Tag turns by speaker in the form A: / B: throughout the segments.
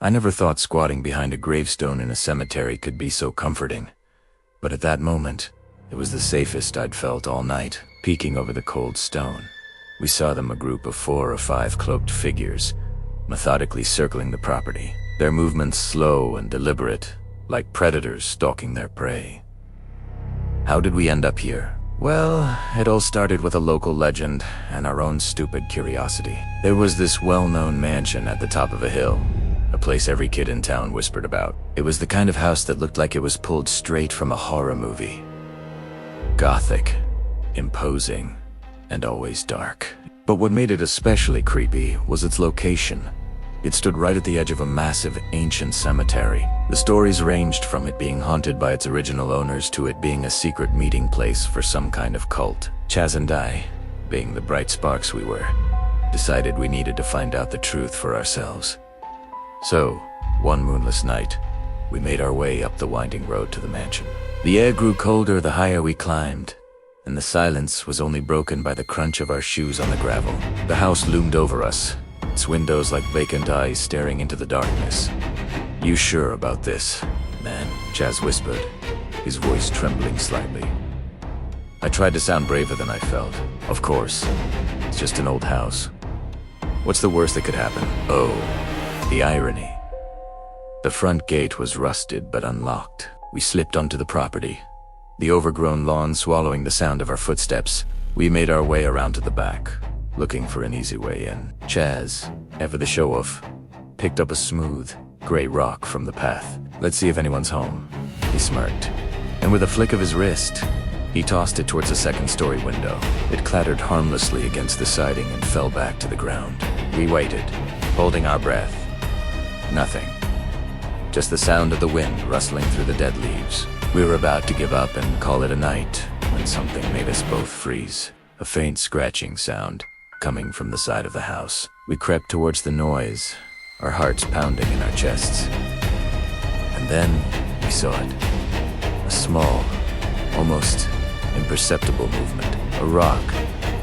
A: I never thought squatting behind a gravestone in a cemetery could be so comforting. But at that moment, it was the safest I'd felt all night. Peeking over the cold stone, we saw them, a group of 4 or 5 cloaked figures, methodically circling the property. Their movements slow and deliberate, like predators stalking their prey. How did we end up here? Well, it all started with a local legend and our own stupid curiosity. There was this well-known mansion at the top of a hill, a place every kid in town whispered about. It was the kind of house that looked like it was pulled straight from a horror movie. Gothic, imposing, and always dark. But what made it especially creepy was its location. It stood right at the edge of a massive, ancient cemetery. The stories ranged from it being haunted by its original owners to it being a secret meeting place for some kind of cult. Chaz and I, being the bright sparks we were, decided we needed to find out the truth for ourselves. So, one moonless night, we made our way up the winding road to the mansion. The air grew colder the higher we climbed, and the silence was only broken by the crunch of our shoes on the gravel. The house loomed over us, its windows like vacant eyes staring into the darkness. "You sure about this, man?" Chaz whispered, his voice trembling slightly. I tried to sound braver than I felt. Of course, it's just an old house. What's the worst that could happen? Oh, the irony. The front gate was rusted but unlocked. We slipped onto the property, the overgrown lawn swallowing the sound of our footsteps. We made our way around to the back, looking for an easy way in. Chaz, ever the show-off, picked up a smooth, gray rock from the path. "Let's see if anyone's home," he smirked. And with a flick of his wrist, he tossed it towards a second-story window. It clattered harmlessly against the siding and fell back to the ground. We waited, holding our breath. Nothing. Just the sound of the wind rustling through the dead leaves. We were about to give up and call it a night when something made us both freeze. A faint scratching sound coming from the side of the house. We crept towards the noise, our hearts pounding in our chests. And then we saw it. A small, almost imperceptible movement. A rock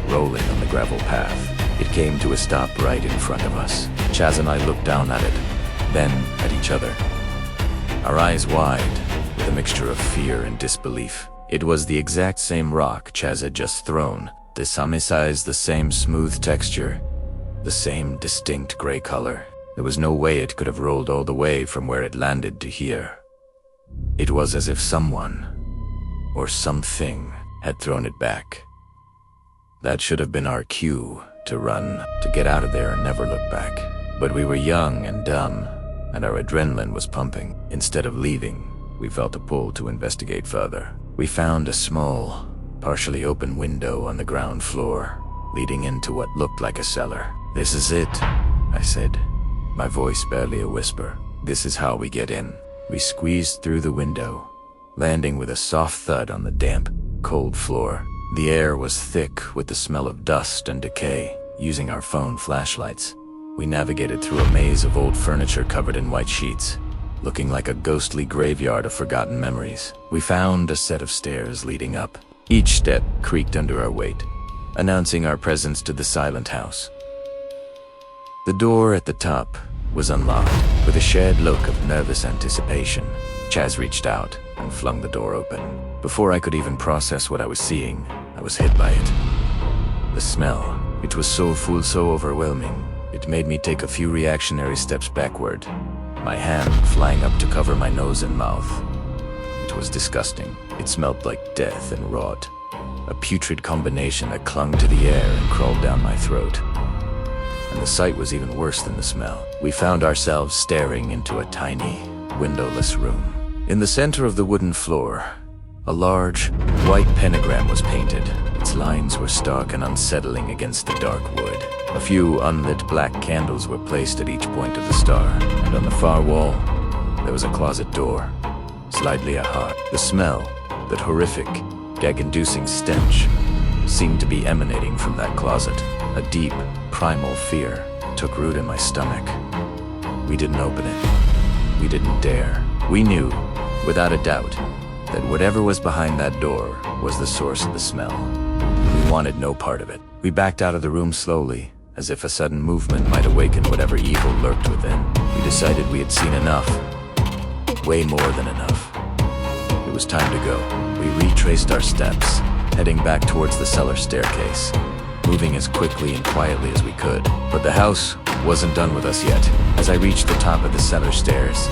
A: rolling on the gravel path. It came to a stop right in front of us. Chaz and I looked down at it, then at each other, our eyes wide with a mixture of fear and disbelief. It was the exact same rock Chaz had just thrown. The same size, the same smooth texture, the same distinct gray color. There was no way it could have rolled all the way from where it landed to here. It was as if someone, or something, had thrown it back. That should have been our cue to run, to get out of there and never look back. But we were young and dumb, and our adrenaline was pumping. Instead of leaving, we felt a pull to investigate further. We found a small, partially open window on the ground floor, leading into what looked like a cellar. "This is it," I said, my voice barely a whisper. "This is how we get in." We squeezed through the window, landing with a soft thud on the damp, cold floor. The air was thick with the smell of dust and decay. Using our phone flashlights, we navigated through a maze of old furniture covered in white sheets, looking like a ghostly graveyard of forgotten memories. We found a set of stairs leading up. Each step creaked under our weight, announcing our presence to the silent house. The door at the top was unlocked. With a shared look of nervous anticipation, Chaz reached out and flung the door open. Before I could even process what I was seeing, I was hit by it. The smell. It was so full, so overwhelming. It made me take a few reactionary steps backward, my hand flying up to cover my nose and mouth. It was disgusting. It smelled like death and rot, a putrid combination that clung to the air and crawled down my throat. And the sight was even worse than the smell. We found ourselves staring into a tiny, windowless room. In the center of the wooden floor, a large, white pentagram was painted. Its lines were stark and unsettling against the dark wood. A few unlit black candles were placed at each point of the star, and on the far wall, there was a closet door, slightly ajar. The smell, that horrific, gag-inducing stench, seemed to be emanating from that closet. A deep, primal fear took root in my stomach. We didn't open it. We didn't dare. We knew, without a doubt, that whatever was behind that door was the source of the smell. We wanted no part of it. We backed out of the room slowly, as if a sudden movement might awaken whatever evil lurked within. We decided we had seen enough. Way more than enough. It was time to go. We retraced our steps, heading back towards the cellar staircase, moving as quickly and quietly as we could. But the house wasn't done with us yet. As I reached the top of the cellar stairs,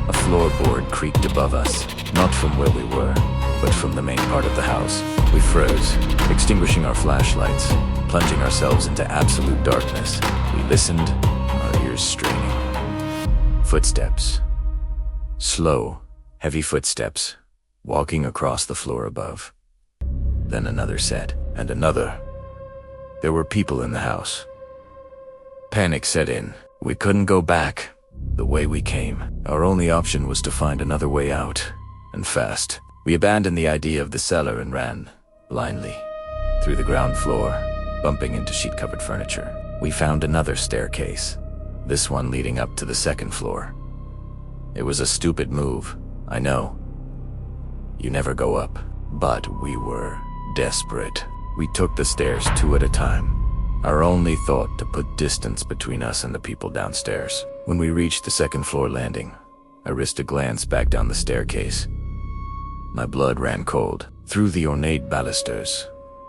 A: a floorboard creaked above us, not from where we were, but from the main part of the house. We froze, extinguishing our flashlights, plunging ourselves into absolute darkness. We listened, our ears straining. Footsteps. Slow, heavy footsteps, walking across the floor above. Then another set, and another. There were people in the house. Panic set in. We couldn't go back the way we came. Our only option was to find another way out, and fast. We abandoned the idea of the cellar and ran, blindly, through the ground floor, bumping into sheet-covered furniture. We found another staircase, this one leading up to the second floor. It was a stupid move, I know. You never go up. But we were desperate. We took the stairs 2 at a time, our only thought to put distance between us and the people downstairs. When we reached the second floor landing, I risked a glance back down the staircase. My blood ran cold. Through the ornate balusters,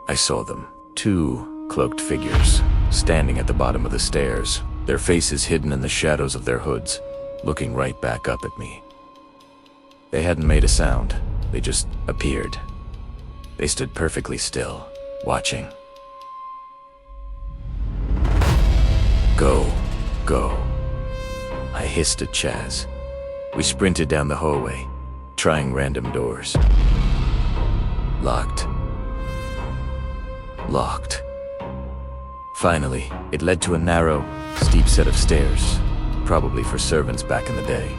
A: I saw them. 2 cloaked figures, standing at the bottom of the stairs, their faces hidden in the shadows of their hoods, looking right back up at me. They hadn't made a sound. They just appeared. They stood perfectly still, watching. Go, go. I hissed at Chaz. We sprinted down the hallway, trying random doors. Locked. Locked. Finally, it led to a narrow, steep set of stairs, probably for servants back in the day.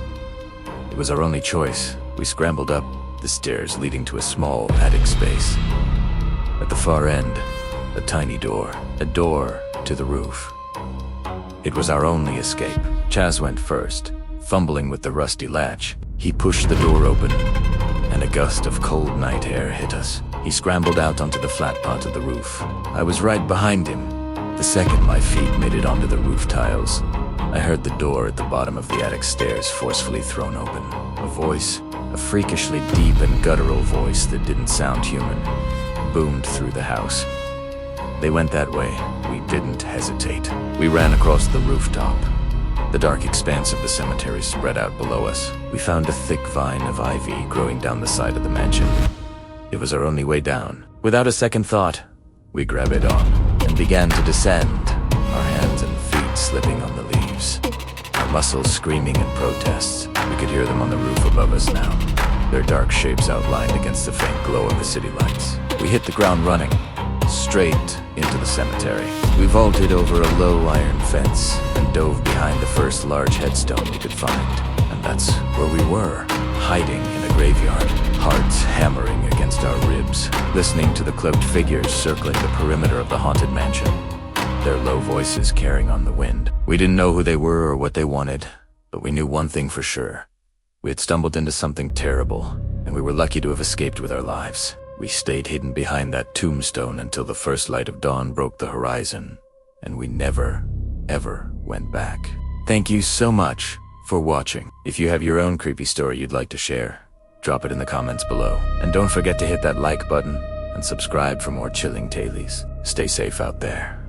A: It was our only choice. We scrambled up the stairs leading to a small attic space. At the far end, a tiny door, a door to the roof. It was our only escape. Chaz went first, fumbling with the rusty latch. He pushed the door open, and a gust of cold night air hit us. He scrambled out onto the flat part of the roof. I was right behind him. The second my feet made it onto the roof tiles, I heard the door at the bottom of the attic stairs forcefully thrown open. A voice, a freakishly deep and guttural voice that didn't sound human, boomed through the house. They went that way. We didn't hesitate. We ran across the rooftop. The dark expanse of the cemetery spread out below us. We found a thick vine of ivy growing down the side of the mansion. It was our only way down. Without a second thought, we grabbed it on and began to descend, our hands and feet slipping on the leaves, our muscles screaming in protests. We could hear them on the roof above us now, their dark shapes outlined against the faint glow of the city lights. We hit the ground running, straight into the cemetery. We vaulted over a low iron fence and dove behind the first large headstone we could find. And that's where we were, hiding in a graveyard, hearts hammering against our ribs, listening to the cloaked figures circling the perimeter of the haunted mansion, their low voices carrying on the wind. We didn't know who they were or what they wanted, but we knew one thing for sure. We had stumbled into something terrible, and we were lucky to have escaped with our lives. We stayed hidden behind that tombstone until the first light of dawn broke the horizon, and we never, ever went back. Thank you so much for watching. If you have your own creepy story you'd like to share, drop it in the comments below. And don't forget to hit that like button and subscribe for more chilling tailies. Stay safe out there.